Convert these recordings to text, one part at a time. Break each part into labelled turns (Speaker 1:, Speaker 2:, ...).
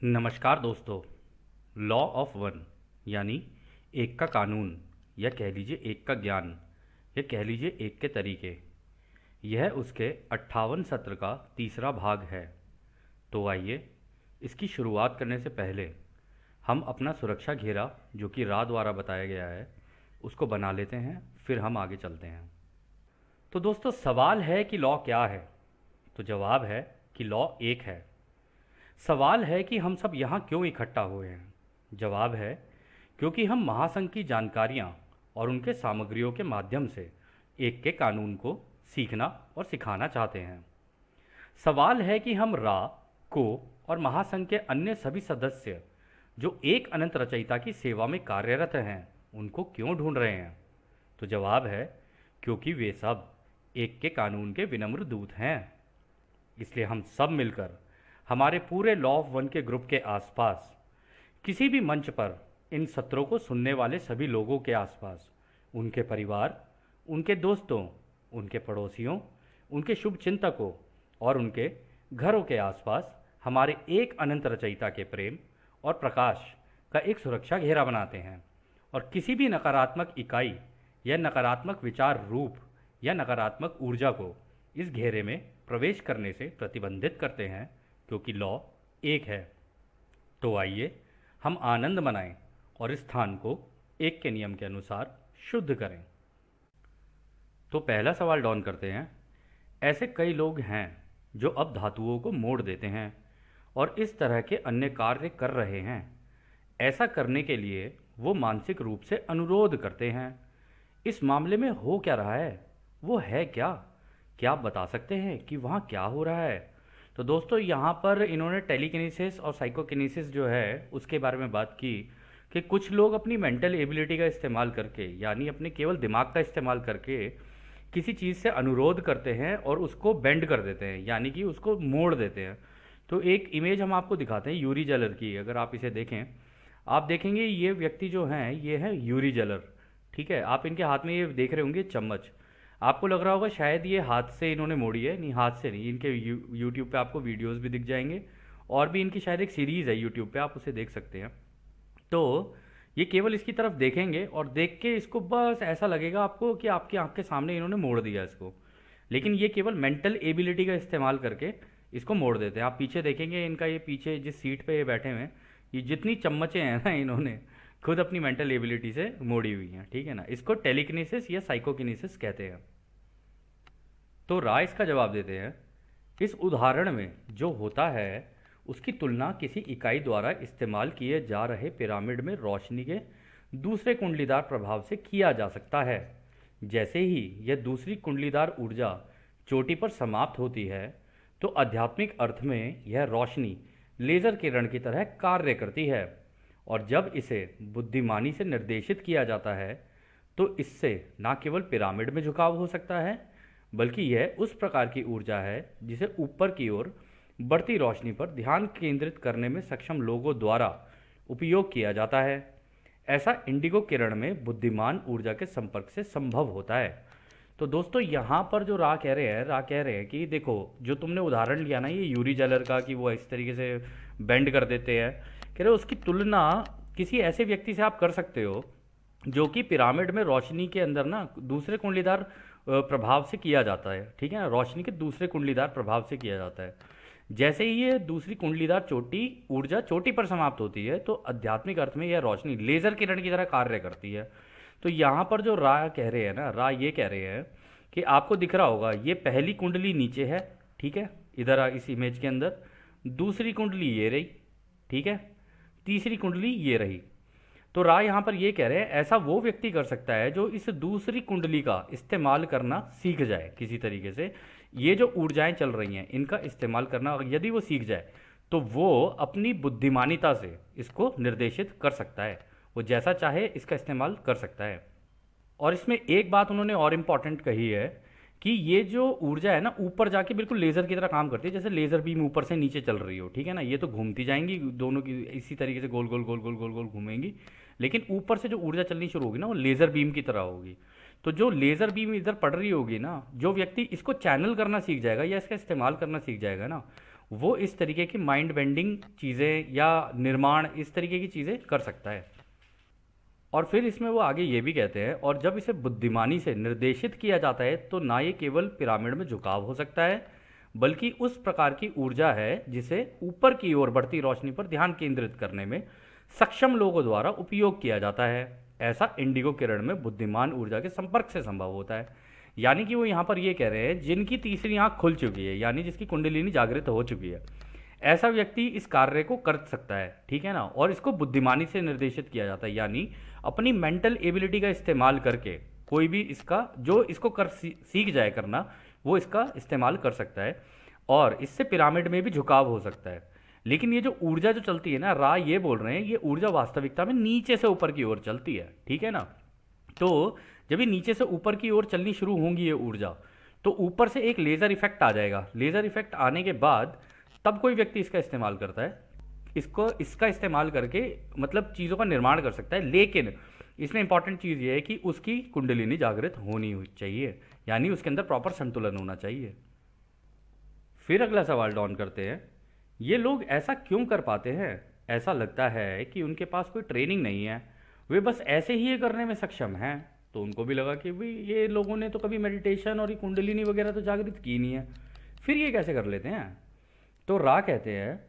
Speaker 1: नमस्कार दोस्तों। Law of one यानी एक का कानून, या कह लीजिए एक का ज्ञान, या कह लीजिए एक के तरीके, यह उसके 58 सत्र का तीसरा भाग है। तो आइए इसकी शुरुआत करने से पहले हम अपना सुरक्षा घेरा, जो कि रा द्वारा बताया गया है, उसको बना लेते हैं, फिर हम आगे चलते हैं। तो दोस्तों, सवाल है कि लॉ क्या है। तो जवाब है कि लॉ एक है। सवाल है कि हम सब यहाँ क्यों इकट्ठा हुए हैं। जवाब है क्योंकि हम महासंघ की जानकारियाँ और उनके सामग्रियों के माध्यम से एक के कानून को सीखना और सिखाना चाहते हैं। सवाल है कि हम रा को और महासंघ के अन्य सभी सदस्य जो एक अनंत रचयिता की सेवा में कार्यरत हैं, उनको क्यों ढूंढ रहे हैं। तो जवाब है क्योंकि वे सब एक के कानून के विनम्र दूत हैं। इसलिए हम सब मिलकर हमारे पूरे लॉ ऑफ वन के ग्रुप के आसपास, किसी भी मंच पर, इन सत्रों को सुनने वाले सभी लोगों के आसपास, उनके परिवार, उनके दोस्तों, उनके पड़ोसियों, उनके शुभ चिंतकों और उनके घरों के आसपास हमारे एक अनंत रचयिता के प्रेम और प्रकाश का एक सुरक्षा घेरा बनाते हैं, और किसी भी नकारात्मक इकाई या नकारात्मक विचार रूप या नकारात्मक ऊर्जा को इस घेरे में प्रवेश करने से प्रतिबंधित करते हैं, क्योंकि लॉ एक है। तो आइए हम आनंद मनाएं और इस स्थान को एक के नियम के अनुसार शुद्ध करें। तो पहला सवाल डॉन करते हैं। ऐसे कई लोग हैं जो अब धातुओं को मोड़ देते हैं और इस तरह के अन्य कार्य कर रहे हैं। ऐसा करने के लिए वो मानसिक रूप से अनुरोध करते हैं। इस मामले में हो क्या रहा है, वो है क्या? क्या आप बता सकते हैं कि वहाँ क्या हो रहा है? तो दोस्तों, यहाँ पर इन्होंने टेलीकिनेसिस और साइकोकिनेसिस जो है उसके बारे में बात की कि कुछ लोग अपनी मेंटल एबिलिटी का इस्तेमाल करके, यानी अपने केवल दिमाग का इस्तेमाल करके किसी चीज़ से अनुरोध करते हैं और उसको बेंड कर देते हैं, यानी कि उसको मोड़ देते हैं। तो एक इमेज हम आपको दिखाते हैं यूरी जेलर की। अगर आप इसे देखें, आप देखेंगे ये व्यक्ति जो हैं ये है यूरी जेलर। ठीक है, आप इनके हाथ में ये देख रहे होंगे चम्मच। आपको लग रहा होगा शायद ये हाथ से इन्होंने मोड़ी है। नहीं, हाथ से नहीं। इनके यूट्यूब पे आपको वीडियोस भी दिख जाएंगे, और भी इनकी शायद एक सीरीज़ है यूट्यूब पे, आप उसे देख सकते हैं। तो ये केवल इसकी तरफ देखेंगे और देख के इसको बस ऐसा लगेगा आपको कि आपकी आंख के सामने इन्होंने मोड़ दिया इसको। लेकिन ये केवल मेंटल एबिलिटी का इस्तेमाल करके इसको मोड़ देते हैं। आप पीछे देखेंगे इनका, ये पीछे जिस सीट पे ये बैठे हुए हैं, ये जितनी चम्मचें हैं ना, इन्होंने खुद अपनी मेंटल एबिलिटी से मोड़ी हुई हैं। ठीक है ना, इसको टेलीकिनेसिस या साइकोकिनेसिस कहते हैं। तो राय इसका जवाब देते हैं। इस उदाहरण में जो होता है उसकी तुलना किसी इकाई द्वारा इस्तेमाल किए जा रहे पिरामिड में रोशनी के दूसरे कुंडलीदार प्रभाव से किया जा सकता है। जैसे ही यह दूसरी कुंडलीदार ऊर्जा चोटी पर समाप्त होती है, तो आध्यात्मिक अर्थ में यह रोशनी लेज़र किरण की तरह कार्य करती है, और जब इसे बुद्धिमानी से निर्देशित किया जाता है तो इससे न केवल पिरामिड में झुकाव हो सकता है, बल्कि यह उस प्रकार की ऊर्जा है जिसे ऊपर की ओर बढ़ती रोशनी पर ध्यान केंद्रित करने में सक्षम लोगों द्वारा उपयोग किया जाता है। ऐसा इंडिगो किरण में बुद्धिमान ऊर्जा के संपर्क से संभव होता है। तो दोस्तों, यहाँ पर जो रा कह रहे हैं कि देखो, जो तुमने उदाहरण लिया ना ये यूरी जेलर का, कि वो इस तरीके से बेंड कर देते हैं, कह रहे उसकी तुलना किसी ऐसे व्यक्ति से आप कर सकते हो जो कि पिरामिड में रोशनी के अंदर ना दूसरे कुंडलीदार प्रभाव से किया जाता है। ठीक है ना, रोशनी के दूसरे कुंडलीदार प्रभाव से किया जाता है। जैसे ही ये दूसरी कुंडलीदार चोटी ऊर्जा चोटी पर समाप्त होती है, तो आध्यात्मिक अर्थ में यह रोशनी लेजर किरण की तरह कार्य करती है। तो यहाँ पर जो रा कह रहे हैं ना, रा ये कह रहे हैं कि आपको दिख रहा होगा ये पहली कुंडली नीचे है। ठीक है, इधर इस इमेज के अंदर दूसरी कुंडली ये रही। ठीक है, तीसरी कुंडली ये रही। तो राय यहाँ पर ये कह रहे हैं ऐसा वो व्यक्ति कर सकता है जो इस दूसरी कुंडली का इस्तेमाल करना सीख जाए किसी तरीके से। ये जो ऊर्जाएं चल रही हैं इनका इस्तेमाल करना यदि वो सीख जाए, तो वो अपनी बुद्धिमानिता से इसको निर्देशित कर सकता है। वो जैसा चाहे इसका इस्तेमाल कर सकता है। और इसमें एक बात उन्होंने और इम्पॉर्टेंट कही है कि ये जो ऊर्जा है ना, ऊपर जाके बिल्कुल लेज़र की तरह काम करती है, जैसे लेज़र बीम ऊपर से नीचे चल रही हो। ठीक है ना, ये तो घूमती जाएंगी दोनों की इसी तरीके से, गोल गोल गोल गोल गोल गोल घूमेंगी, लेकिन ऊपर से जो ऊर्जा चलनी शुरू होगी ना, वो लेज़र बीम की तरह होगी। तो जो लेज़र बीम इधर पड़ रही होगी ना, जो व्यक्ति इसको चैनल करना सीख जाएगा या इसका इस्तेमाल करना सीख जाएगा ना, वो इस तरीके की माइंड बेंडिंग चीज़ें या निर्माण इस तरीके की चीज़ें कर सकता है। और फिर इसमें वो आगे ये भी कहते हैं, और जब इसे बुद्धिमानी से निर्देशित किया जाता है तो ना ये केवल पिरामिड में झुकाव हो सकता है, बल्कि उस प्रकार की ऊर्जा है जिसे ऊपर की ओर बढ़ती रोशनी पर ध्यान केंद्रित करने में सक्षम लोगों द्वारा उपयोग किया जाता है। ऐसा इंडिगो किरण में बुद्धिमान ऊर्जा के संपर्क से संभव होता है। यानी कि वो यहाँ पर ये कह रहे हैं जिनकी तीसरी आंख खुल चुकी है, यानी जिसकी कुंडलिनी जागृत हो चुकी है, ऐसा व्यक्ति इस कार्य को कर सकता है, ठीक है ना। और इसको बुद्धिमानी से निर्देशित किया जाता है, यानी अपनी मेंटल एबिलिटी का इस्तेमाल करके कोई भी इसका जो इसको कर सीख जाए करना, वो इसका इस्तेमाल कर सकता है। और इससे पिरामिड में भी झुकाव हो सकता है। लेकिन ये जो ऊर्जा जो चलती है ना, राय ये बोल रहे हैं ये ऊर्जा वास्तविकता में नीचे से ऊपर की ओर चलती है, ठीक है ना। तो जब ये नीचे से ऊपर की ओर चलनी शुरू होंगी ये ऊर्जा, तो ऊपर से एक लेज़र इफेक्ट आ जाएगा। लेज़र इफेक्ट आने के बाद तब कोई व्यक्ति इसका इस्तेमाल करता है, इसका इस्तेमाल करके मतलब चीज़ों का निर्माण कर सकता है। लेकिन इसमें इंपॉर्टेंट चीज़ ये है कि उसकी कुंडलिनी जागृत होनी चाहिए, यानी उसके अंदर प्रॉपर संतुलन होना चाहिए। फिर अगला सवाल डॉन करते हैं, ये लोग ऐसा क्यों कर पाते हैं? ऐसा लगता है कि उनके पास कोई ट्रेनिंग नहीं है, वे बस ऐसे ही ये करने में सक्षम हैं। तो उनको भी लगा कि भाई ये लोगों ने तो कभी मेडिटेशन और ये कुंडलिनी वगैरह तो जागृत की नहीं है, फिर ये कैसे कर लेते हैं? तो रा कहते हैं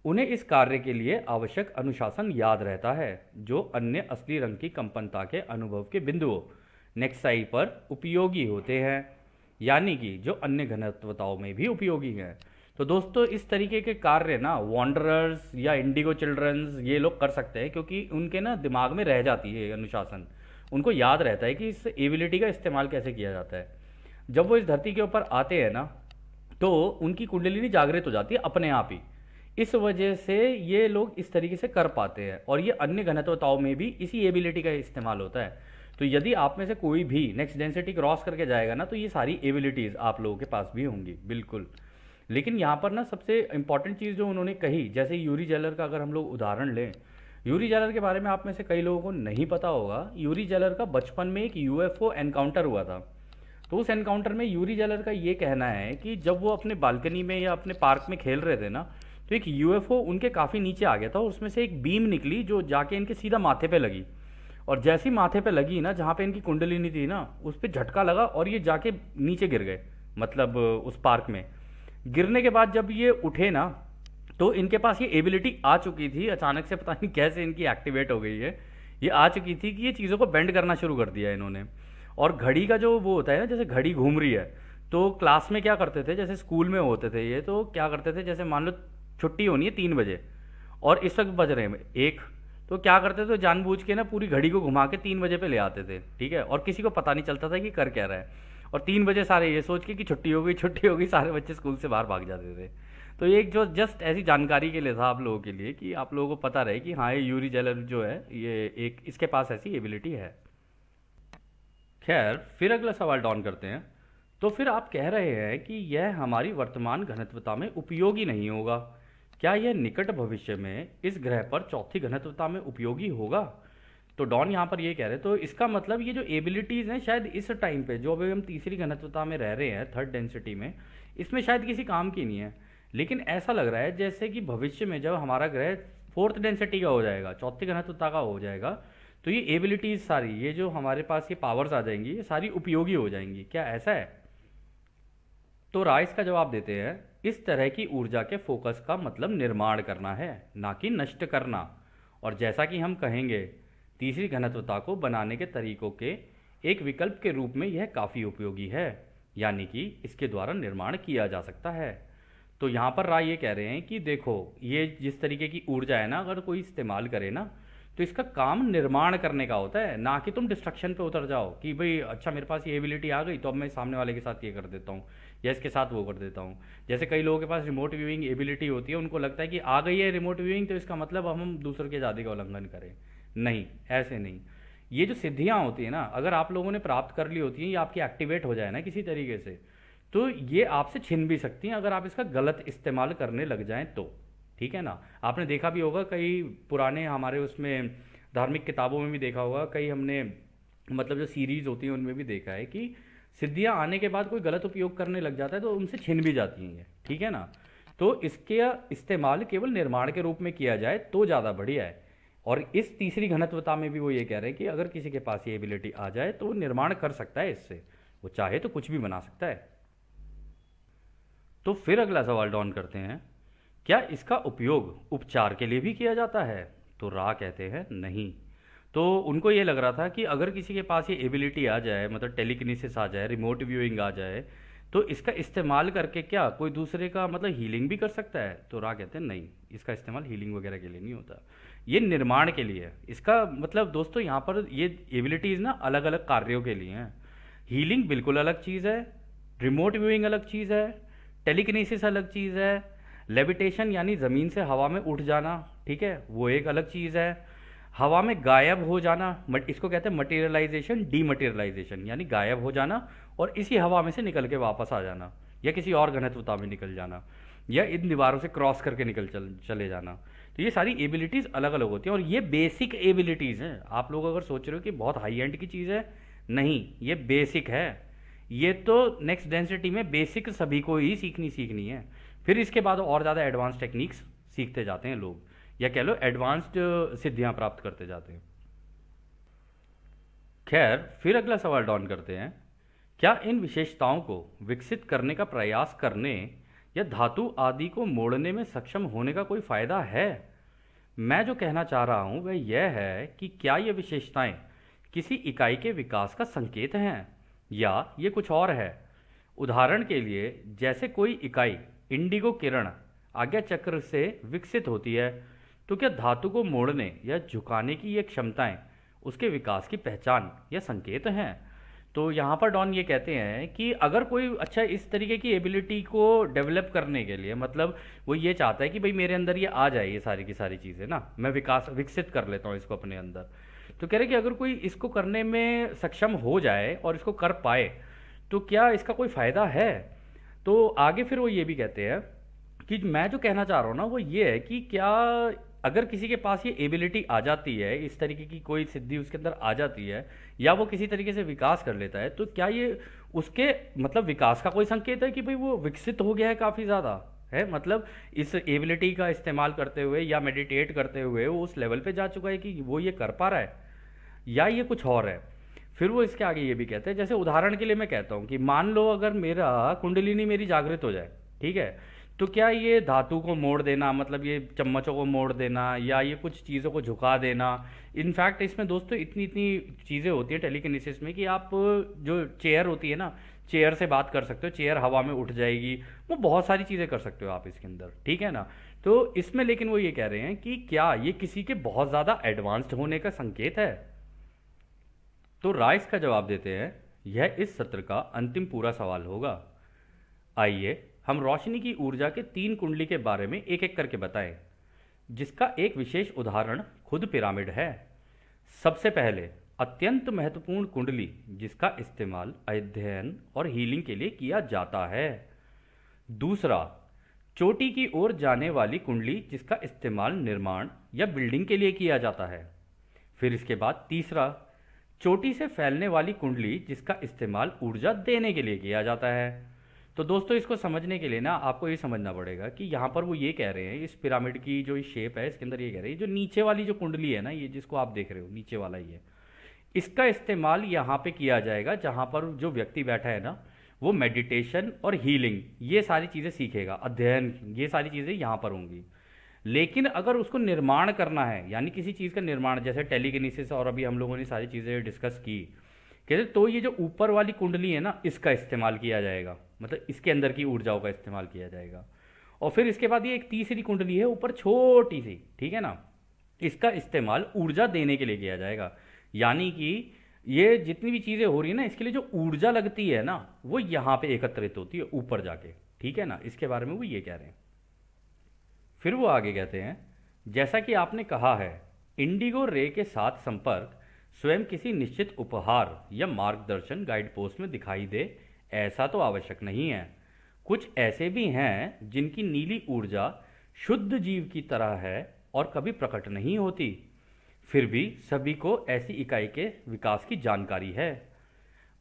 Speaker 1: उन्हें इस कार्य के लिए आवश्यक अनुशासन याद रहता है, जो अन्य असली रंग की कंपनता के अनुभव के बिंदुओं नेक्साई पर उपयोगी होते हैं, यानी कि जो अन्य घनत्वताओं में भी उपयोगी हैं। तो दोस्तों इस तरीके के कार्य ना वॉन्डरर्स या इंडिगो चिल्ड्रंस ये लोग कर सकते हैं, क्योंकि उनके ना दिमाग में रह जाती है अनुशासन। उनको याद रहता है कि इस एबिलिटी का इस्तेमाल कैसे किया जाता है। जब वो इस धरती के ऊपर आते हैं ना, तो उनकी कुंडलिनी जागृत हो जाती है अपने आप ही। इस वजह से ये लोग इस तरीके से कर पाते हैं, और ये अन्य घनत्वताओं में भी इसी एबिलिटी का इस्तेमाल होता है। तो यदि आप में से कोई भी नेक्स्ट डेंसिटी क्रॉस करके जाएगा ना, तो ये सारी एबिलिटीज़ आप लोगों के पास भी होंगी, बिल्कुल। लेकिन यहाँ पर ना सबसे इंपॉर्टेंट चीज़ जो उन्होंने कही, जैसे यूरी जेलर का अगर हम लोग उदाहरण लें, यूरी जेलर के बारे में आप में से कई लोगों को नहीं पता होगा। यूरी जेलर का बचपन में एक यूएफओ एनकाउंटर हुआ था। तो उस एनकाउंटर में यूरी जेलर का ये कहना है कि जब वो अपने बालकनी में या अपने पार्क में खेल रहे थे ना, तो एक यूएफओ उनके काफ़ी नीचे आ गया था, और उसमें से एक बीम निकली जो जाके इनके सीधा माथे पे लगी। और जैसी माथे पे लगी ना, जहाँ पे इनकी कुंडलिनी थी ना, उस पर झटका लगा और ये जाके नीचे गिर गए, मतलब उस पार्क में। गिरने के बाद जब ये उठे ना, तो इनके पास ये एबिलिटी आ चुकी थी, अचानक से पता नहीं कैसे इनकी एक्टिवेट हो गई है, ये आ चुकी थी कि ये चीज़ों को बेंड करना शुरू कर दिया इन्होंने। और घड़ी का जो वो होता है ना, जैसे घड़ी घूम रही है, तो क्लास में क्या करते थे, जैसे स्कूल में होते थे ये, तो क्या करते थे, जैसे मान लो छुट्टी होनी है 3 बजे और इस वक्त बज रहे हैं 1, तो क्या करते थे, जानबूझ के ना पूरी घड़ी को घुमा के 3 बजे पे ले आते थे, ठीक है। और किसी को पता नहीं चलता था कि कर क्या रहा है। और 3 बजे सारे ये सोच के कि छुट्टी हो गई, छुट्टी हो गई, सारे बच्चे स्कूल से बाहर भाग जाते थे। तो ये एक जो जस्ट ऐसी जानकारी के लिए था आप लोगों के लिए, कि आप लोगों को पता रहे कि हाँ ये यूरी जेलर जो है ये एक इसके पास ऐसी एबिलिटी है। खैर, फिर अगला सवाल डॉन करते हैं, तो फिर आप कह रहे हैं कि यह हमारी वर्तमान घनत्वता में उपयोगी नहीं होगा, क्या यह निकट भविष्य में इस ग्रह पर चौथी घनत्वता में उपयोगी होगा? तो डॉन यहाँ पर ये कह रहे हैं, तो इसका मतलब ये जो एबिलिटीज़ हैं शायद इस टाइम पे जो अभी हम तीसरी घनत्वता में रह रहे हैं, थर्ड डेंसिटी में, इसमें शायद किसी काम की नहीं है। लेकिन ऐसा लग रहा है जैसे कि भविष्य में जब हमारा ग्रह फोर्थ डेंसिटी का हो जाएगा, चौथी घनत्वता का हो जाएगा, तो ये एबिलिटीज़ सारी, ये जो हमारे पास ये पावर्स आ जाएंगी, ये सारी उपयोगी हो जाएंगी। क्या ऐसा है? तो राइस का जवाब देते हैं, इस तरह की ऊर्जा के फोकस का मतलब निर्माण करना है, ना कि नष्ट करना। और जैसा कि हम कहेंगे, तीसरी घनत्वता को बनाने के तरीकों के एक विकल्प के रूप में यह काफ़ी उपयोगी है, यानी कि इसके द्वारा निर्माण किया जा सकता है। तो यहाँ पर राय ये कह रहे हैं कि देखो, ये जिस तरीके की ऊर्जा है ना, अगर कोई इस्तेमाल करे ना, तो इसका काम निर्माण करने का होता है, ना कि तुम डिस्ट्रक्शन पे उतर जाओ कि भाई अच्छा मेरे पास ये एबिलिटी आ गई तो अब मैं सामने वाले के साथ ये कर देता हूँ या इसके साथ वो कर देता हूँ। जैसे कई लोगों के पास रिमोट व्यूइंग एबिलिटी होती है, उनको लगता है कि आ गई है रिमोट व्यूइंग तो इसका मतलब हम दूसरों की आज़ादी का उल्लंघन करें। नहीं, ऐसे नहीं। ये जो सिद्धियाँ होती है ना, अगर आप लोगों ने प्राप्त कर ली होती हैं या आपकी एक्टिवेट हो जाए ना किसी तरीके से, तो ये आपसे छिन भी सकती हैं अगर आप इसका गलत इस्तेमाल करने लग जाएं तो, ठीक है ना। आपने देखा भी होगा कई पुराने हमारे उसमें धार्मिक किताबों में भी देखा होगा, कई हमने मतलब जो सीरीज होती हैं उनमें भी देखा है कि सिद्धियां आने के बाद कोई गलत उपयोग करने लग जाता है तो उनसे छिन भी जाती हैं ये, ठीक है ना। तो इसके इस्तेमाल केवल निर्माण के रूप में किया जाए तो ज़्यादा बढ़िया है। और इस तीसरी घनत्वता में भी वो ये कह रहे हैं कि अगर किसी के पास ये एबिलिटी आ जाए तो वो निर्माण कर सकता है इससे, वो चाहे तो कुछ भी बना सकता है। तो फिर अगला सवाल डॉन करते हैं, क्या इसका उपयोग उपचार के लिए भी किया जाता है? तो रा कहते हैं नहीं। तो उनको ये लग रहा था कि अगर किसी के पास ये एबिलिटी आ जाए, मतलब टेलीकिनेसिस आ जाए, रिमोट व्यूइंग आ जाए, तो इसका इस्तेमाल करके क्या कोई दूसरे का मतलब हीलिंग भी कर सकता है? तो रा कहते हैं नहीं, इसका इस्तेमाल हीलिंग वगैरह के लिए नहीं होता, ये निर्माण के लिए है। इसका मतलब दोस्तों यहाँ पर ये एबिलिटीज़ ना अलग अलग कार्यों के लिए हैं। हीलिंग बिल्कुल अलग चीज़ है, रिमोट व्यूइंग अलग चीज़ है, टेलीकिनेसिस अलग चीज़ है, लेविटेशन यानी ज़मीन से हवा में उठ जाना, ठीक है, वो एक अलग चीज़ है। हवा में गायब हो जाना, इसको कहते हैं मटेरियलाइजेशन, डीमटेरियलाइजेशन, यानी गायब हो जाना और इसी हवा में से निकल के वापस आ जाना, या किसी और घनत्वता में निकल जाना, या इन दीवारों से क्रॉस करके चले जाना। तो ये सारी एबिलिटीज़ अलग अलग होती हैं और ये बेसिक एबिलिटीज़ हैं। आप लोग अगर सोच रहे हो कि बहुत हाई एंड की चीज़ है, नहीं, ये बेसिक है। ये तो नेक्स्ट डेंसिटी में बेसिक सभी को ही सीखनी है। फिर इसके बाद और ज़्यादा एडवांस टेक्निक्स सीखते जाते हैं लोग, या कह लो एडवांस्ड सिद्धियां प्राप्त करते जाते हैं। खैर, फिर अगला सवाल डॉन करते हैं, क्या इन विशेषताओं को विकसित करने का प्रयास करने या धातु आदि को मोड़ने में सक्षम होने का कोई फायदा है? मैं जो कहना चाह रहा हूं वह यह है कि क्या ये विशेषताएं किसी इकाई के विकास का संकेत हैं या ये कुछ और है। उदाहरण के लिए, जैसे कोई इकाई इंडिगो किरण आज्ञा चक्र से विकसित होती है, तो क्या धातु को मोड़ने या झुकाने की ये क्षमताएं उसके विकास की पहचान या संकेत हैं? तो यहाँ पर डॉन ये कहते हैं कि अगर कोई अच्छा इस तरीके की एबिलिटी को डेवलप करने के लिए, मतलब वो ये चाहता है कि भाई मेरे अंदर ये आ जाए, ये सारी की सारी चीज़ें ना, मैं विकसित कर लेता हूँ इसको अपने अंदर। तो कह रहे कि अगर कोई इसको करने में सक्षम हो जाए और इसको कर पाए तो क्या इसका कोई फ़ायदा है? तो आगे फिर वो ये भी कहते हैं कि मैं जो कहना चाह रहा हूँ ना वो ये है कि क्या अगर किसी के पास ये एबिलिटी आ जाती है, इस तरीके की कोई सिद्धि उसके अंदर आ जाती है, या वो किसी तरीके से विकास कर लेता है, तो क्या ये उसके मतलब विकास का कोई संकेत है कि भाई वो विकसित हो गया है काफ़ी ज़्यादा है, मतलब इस एबिलिटी का इस्तेमाल करते हुए या मेडिटेट करते हुए वो उस लेवल पे जा चुका है कि वो ये कर पा रहा है, या ये कुछ और है। फिर वो इसके आगे ये भी कहते हैं, जैसे उदाहरण के लिए मैं कहता हूँ कि मान लो अगर मेरा कुंडलिनी मेरी जागृत हो जाए, ठीक है, तो क्या ये धातु को मोड़ देना, मतलब ये चम्मचों को मोड़ देना या ये कुछ चीज़ों को झुका देना, इनफैक्ट इसमें दोस्तों इतनी इतनी चीज़ें होती हैं टेलीकिनेसिस में कि आप जो चेयर होती है ना, चेयर से बात कर सकते हो, चेयर हवा में उठ जाएगी, वो बहुत सारी चीज़ें कर सकते हो आप इसके अंदर, ठीक है ना। तो इसमें लेकिन वो ये कह रहे हैं कि क्या ये किसी के बहुत ज़्यादा एडवांस्ड होने का संकेत है? तो राय इसका जवाब देते हैं, यह इस सत्र का अंतिम पूरा सवाल होगा। आइए हम रोशनी की ऊर्जा के 3 कुंडली के बारे में एक एक करके बताएं, जिसका एक विशेष उदाहरण खुद पिरामिड है। सबसे पहले अत्यंत महत्वपूर्ण कुंडली जिसका इस्तेमाल अध्ययन और हीलिंग के लिए किया जाता है। दूसरा, चोटी की ओर जाने वाली कुंडली जिसका इस्तेमाल निर्माण या बिल्डिंग के लिए किया जाता है। फिर इसके बाद तीसरा, चोटी से फैलने वाली कुंडली जिसका इस्तेमाल ऊर्जा देने के लिए किया जाता है। तो दोस्तों इसको समझने के लिए ना आपको ये समझना पड़ेगा कि यहाँ पर वो ये कह रहे हैं, इस पिरामिड की जो शेप है इसके अंदर ये कह रहे हैं, जो नीचे वाली जो कुंडली है ना, ये जिसको आप देख रहे हो नीचे वाला, ये इसका इस्तेमाल यहाँ पे किया जाएगा जहाँ पर जो व्यक्ति बैठा है ना, वो मेडिटेशन और हीलिंग ये सारी चीज़ें सीखेगा, अध्ययन, ये सारी चीज़ें यहाँ पर होंगी। लेकिन अगर उसको निर्माण करना है, यानी किसी चीज़ का निर्माण, जैसे टेलीकिनेसिस और अभी हम लोगों ने सारी चीज़ें डिस्कस की, कहते तो ये जो ऊपर वाली कुंडली है ना, इसका इस्तेमाल किया जाएगा, मतलब इसके अंदर की ऊर्जाओं का इस्तेमाल किया जाएगा। और फिर इसके बाद ये एक तीसरी कुंडली है ऊपर छोटी सी, ठीक है ना, इसका इस्तेमाल ऊर्जा देने के लिए किया जाएगा। यानी कि ये जितनी भी चीज़ें हो रही है ना, इसके लिए जो ऊर्जा लगती है ना, वो यहाँ पे एकत्रित होती है ऊपर जाके, ठीक है ना, इसके बारे में वो ये कह रहे हैं। फिर वो आगे कहते हैं, जैसा कि आपने कहा है, इंडिगो रे के साथ संपर्क स्वयं किसी निश्चित उपहार या मार्गदर्शन गाइड पोस्ट में दिखाई दे, ऐसा तो आवश्यक नहीं है। कुछ ऐसे भी हैं जिनकी नीली ऊर्जा शुद्ध जीव की तरह है और कभी प्रकट नहीं होती, फिर भी सभी को ऐसी इकाई के विकास की जानकारी है।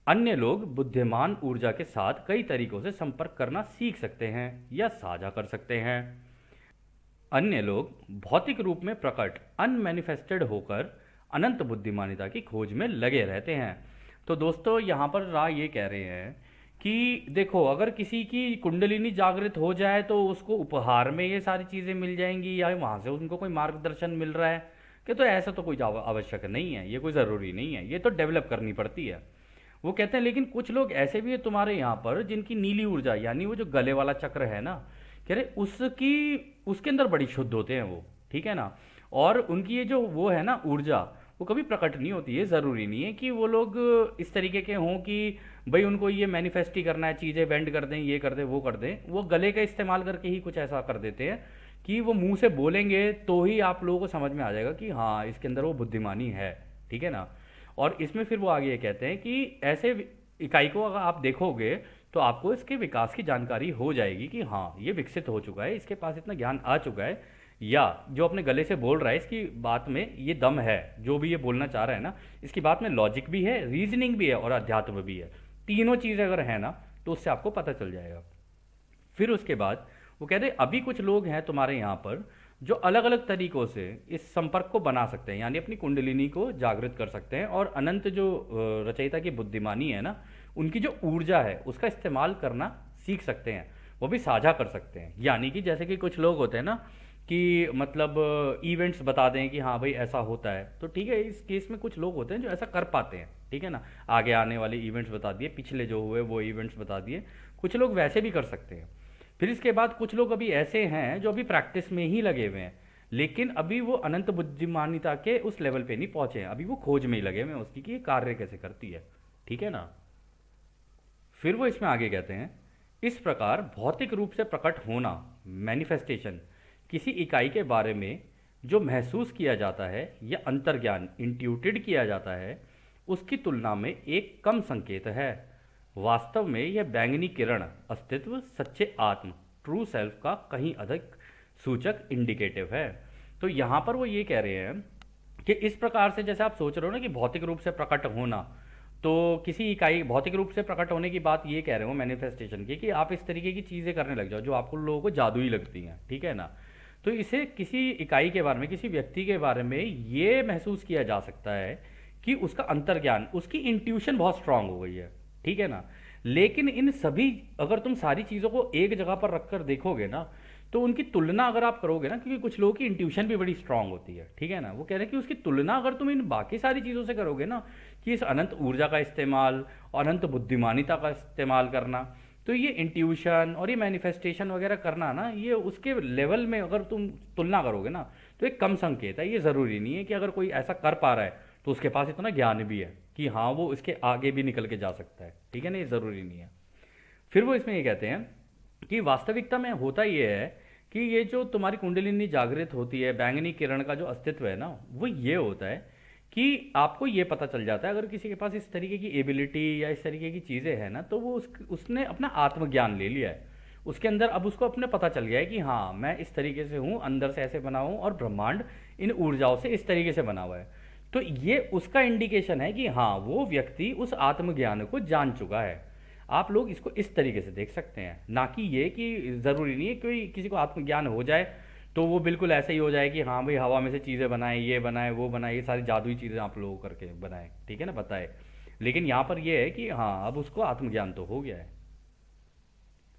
Speaker 1: अन्य लोग बुद्धिमान ऊर्जा के साथ कई तरीकों से संपर्क करना सीख सकते हैं या साझा कर सकते हैं। अन्य लोग भौतिक रूप में प्रकट अनमैनिफेस्टेड होकर अनंत बुद्धिमानिता की खोज में लगे रहते हैं। तो दोस्तों यहाँ पर राय ये कह रहे हैं कि देखो, अगर किसी की कुंडलिनी जागृत हो जाए तो उसको उपहार में ये सारी चीज़ें मिल जाएंगी या वहाँ से उनको कोई मार्गदर्शन मिल रहा है कि, तो ऐसा तो कोई आवश्यक नहीं है, ये कोई ज़रूरी नहीं है, ये तो डेवलप करनी पड़ती है। वो कहते हैं लेकिन कुछ लोग ऐसे भी है तुम्हारे यहाँ पर जिनकी नीली ऊर्जा यानी वो जो गले वाला चक्र है ना, कह रहे उसकी उसके अंदर बड़ी शुद्ध होते हैं वो, ठीक है ना। और उनकी ये जो वो है ना ऊर्जा, वो कभी प्रकट नहीं होती है। ज़रूरी नहीं है कि वो लोग इस तरीके के हों कि भाई उनको ये मैनिफेस्ट ही करना है, चीज़ें बेंड कर दें, ये कर दें, वो कर दें। वो गले का इस्तेमाल करके ही कुछ ऐसा कर देते हैं कि वो मुंह से बोलेंगे तो ही आप लोगों को समझ में आ जाएगा कि हाँ इसके अंदर वो बुद्धिमानी है, ठीक है ना। और इसमें फिर वो आगे ये कहते हैं कि ऐसे इकाई को अगर आप देखोगे तो आपको इसके विकास की जानकारी हो जाएगी कि हाँ ये विकसित हो चुका है, इसके पास इतना ज्ञान आ चुका है, या जो अपने गले से बोल रहा है इसकी बात में ये दम है, जो भी ये बोलना चाह रहा है ना इसकी बात में लॉजिक भी है, रीजनिंग भी है और अध्यात्म भी है। तीनों चीज़ अगर है ना तो उससे आपको पता चल जाएगा। फिर उसके बाद वो कहते हैं अभी कुछ लोग हैं तुम्हारे यहाँ पर जो अलग अलग तरीकों से इस संपर्क को बना सकते हैं, यानी अपनी कुंडलिनी को जागृत कर सकते हैं और अनंत जो रचयिता की बुद्धिमानी है ना, उनकी जो ऊर्जा है उसका इस्तेमाल करना सीख सकते हैं, वो भी साझा कर सकते हैं। यानी कि जैसे कि कुछ लोग होते हैं ना कि मतलब इवेंट्स बता दें कि हाँ भाई ऐसा होता है, तो ठीक है, इस केस में कुछ लोग होते हैं जो ऐसा कर पाते हैं, ठीक है ना। आगे आने वाले इवेंट्स बता दिए, पिछले जो हुए वो इवेंट्स बता दिए, कुछ लोग वैसे भी कर सकते हैं। फिर इसके बाद कुछ लोग अभी ऐसे हैं जो अभी प्रैक्टिस में ही लगे हुए हैं, लेकिन अभी वो अनंत बुद्धिमानिता के उस लेवल पे नहीं पहुंचे हैं, अभी वो खोज में ही लगे हुए हैं उसकी कि ये कार्य कैसे करती है, ठीक है ना। फिर वो इसमें आगे कहते हैं इस प्रकार भौतिक रूप से प्रकट होना मैनिफेस्टेशन किसी इकाई के बारे में जो महसूस किया जाता है या अंतर्ज्ञान इंट्यूटेड किया जाता है उसकी तुलना में एक कम संकेत है। वास्तव में यह बैंगनी किरण अस्तित्व सच्चे आत्म ट्रू सेल्फ का कहीं अधिक सूचक इंडिकेटिव है। तो यहाँ पर वो ये कह रहे हैं कि इस प्रकार से जैसे आप सोच रहे हो ना कि भौतिक रूप से प्रकट होना, तो किसी इकाई भौतिक रूप से प्रकट होने की बात ये कह रहे हो मैनिफेस्टेशन की, कि आप इस तरीके की चीज़ें करने लग जाओ जो आपको लोगों को जादुई लगती हैं, ठीक है ना। तो इसे किसी इकाई के बारे में, किसी व्यक्ति के बारे में ये महसूस किया जा सकता है कि उसका अंतर्ज्ञान, उसकी इंट्यूशन बहुत स्ट्रांग हो गई है, ठीक है ना। लेकिन इन सभी, अगर तुम सारी चीज़ों को एक जगह पर रखकर देखोगे ना, तो उनकी तुलना अगर आप करोगे ना, क्योंकि कुछ लोगों की इंट्यूशन भी बड़ी स्ट्रांग होती है, ठीक है ना, वो कह रहे हैं कि उसकी तुलना अगर तुम इन बाकी सारी चीज़ों से करोगे ना, कि इस अनंत ऊर्जा का इस्तेमाल और अनंत बुद्धिमानिता का इस्तेमाल करना, तो ये इंट्यूशन और ये मैनिफेस्टेशन वगैरह करना ना, ये उसके लेवल में अगर तुम तुलना करोगे ना तो एक कम संकेत है। ये ज़रूरी नहीं है कि अगर कोई ऐसा कर पा रहा है तो उसके पास इतना ज्ञान भी है कि हाँ वो इसके आगे भी निकल के जा सकता है, ठीक है ना, ये ज़रूरी नहीं है। फिर वो इसमें ये कहते हैं कि वास्तविकता में होता ये है कि ये जो तुम्हारी कुंडलिनी जागृत होती है, बैंगनी किरण का जो अस्तित्व है ना, वो ये होता है कि आपको ये पता चल जाता है अगर किसी के पास इस तरीके की एबिलिटी या इस तरीके की चीज़ें हैं ना, तो वो उसने अपना आत्मज्ञान ले लिया है उसके अंदर। अब उसको अपने पता चल गया है कि हाँ मैं इस तरीके से हूँ, अंदर से ऐसे बना हूँ और ब्रह्मांड इन ऊर्जाओं से इस तरीके से बना हुआ है। तो ये उसका इंडिकेशन है कि हाँ वो व्यक्ति उस आत्मज्ञान को जान चुका है। आप लोग इसको इस तरीके से देख सकते हैं, ना कि ये कि ज़रूरी नहीं है कोई किसी को आत्मज्ञान हो जाए तो वो बिल्कुल ऐसे ही हो जाए कि हाँ भाई हवा में से चीज़ें बनाए, ये बनाए, वो बनाए, ये सारी जादुई चीज़ें आप लोगों करके बनाए, ठीक है ना, बताए। लेकिन यहाँ पर ये है कि हाँ अब उसको आत्मज्ञान तो हो गया है।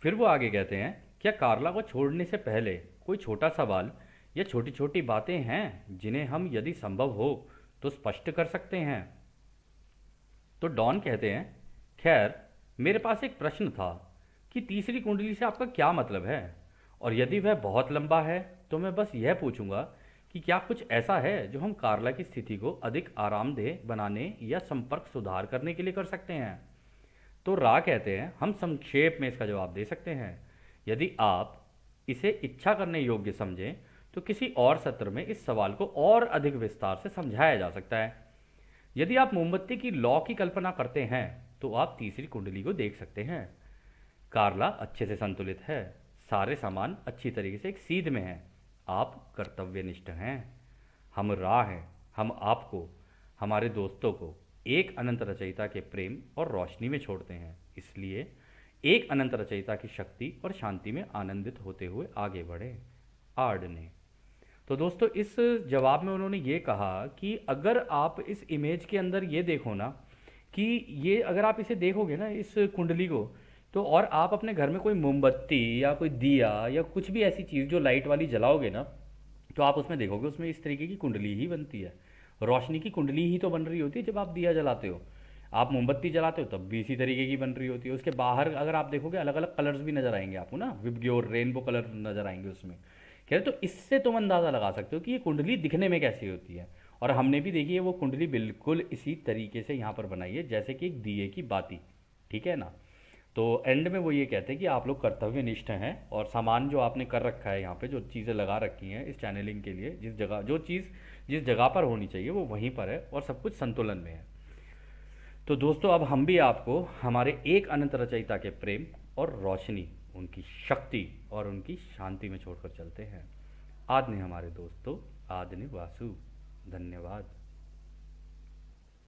Speaker 1: फिर वो आगे कहते हैं क्या कार्ला को छोड़ने से पहले कोई छोटा सवाल या छोटी छोटी बातें हैं जिन्हें हम यदि संभव हो तो स्पष्ट कर सकते हैं। तो डॉन कहते हैं खैर मेरे पास एक प्रश्न था कि तीसरी कुंडली से आपका क्या मतलब है, और यदि वह बहुत लंबा है तो मैं बस यह पूछूंगा कि क्या कुछ ऐसा है जो हम कार्ला की स्थिति को अधिक आरामदेह बनाने या संपर्क सुधार करने के लिए कर सकते हैं। तो रा कहते हैं हम संक्षेप में इसका जवाब दे सकते हैं। यदि आप इसे इच्छा करने योग्य समझें तो किसी और सत्र में इस सवाल को और अधिक विस्तार से समझाया जा सकता है। यदि आप मोमबत्ती की लौ की कल्पना करते हैं तो आप तीसरी कुंडली को देख सकते हैं। कार्ला अच्छे से संतुलित है, सारे सामान अच्छी तरीके से एक सीध में हैं, आप कर्तव्यनिष्ठ हैं, हम राह हैं, हम आपको, हमारे दोस्तों को एक अनंत रचयिता के प्रेम और रोशनी में छोड़ते हैं। इसलिए एक अनंत रचयिता की शक्ति और शांति में आनंदित होते हुए आगे बढ़े। आर्ड ने। तो दोस्तों इस जवाब में उन्होंने ये कहा कि अगर आप इस इमेज के अंदर ये देखो ना, कि ये अगर आप इसे देखोगे ना इस कुंडली को, तो और आप अपने घर में कोई मोमबत्ती या कोई दिया या कुछ भी ऐसी चीज़ जो लाइट वाली जलाओगे ना, तो आप उसमें देखोगे उसमें इस तरीके की कुंडली ही बनती है। रोशनी की कुंडली ही तो बन रही होती है जब आप दिया जलाते हो। आप मोमबत्ती जलाते हो तब भी इसी तरीके की बन रही होती है। उसके बाहर अगर आप देखोगे अलग अलग कलर्स भी नजर आएंगे आपको ना, विबग्योर रेनबो कलर नजर आएंगे उसमें। कह रहे तो इससे तुम अंदाज़ा लगा सकते हो कि ये कुंडली दिखने में कैसी होती है। और हमने भी देखी है वो कुंडली बिल्कुल इसी तरीके से यहाँ पर बनाई है जैसे कि एक दिए की बाती। ठीक है ना। तो एंड में वो ये कहते हैं कि आप लोग कर्तव्यनिष्ठ हैं और सामान जो आपने कर रखा है यहाँ पे, जो चीज़ें लगा रखी हैं इस चैनलिंग के लिए, जिस जगह जो चीज़ जिस जगह पर होनी चाहिए वो वहीं पर है और सब कुछ संतुलन में है। तो दोस्तों अब हम भी आपको हमारे एक अनंत रचयिता के प्रेम और रोशनी, उनकी शक्ति और उनकी शांति में छोड़कर चलते हैं। आदि हमारे दोस्तों, आदि वासु। धन्यवाद।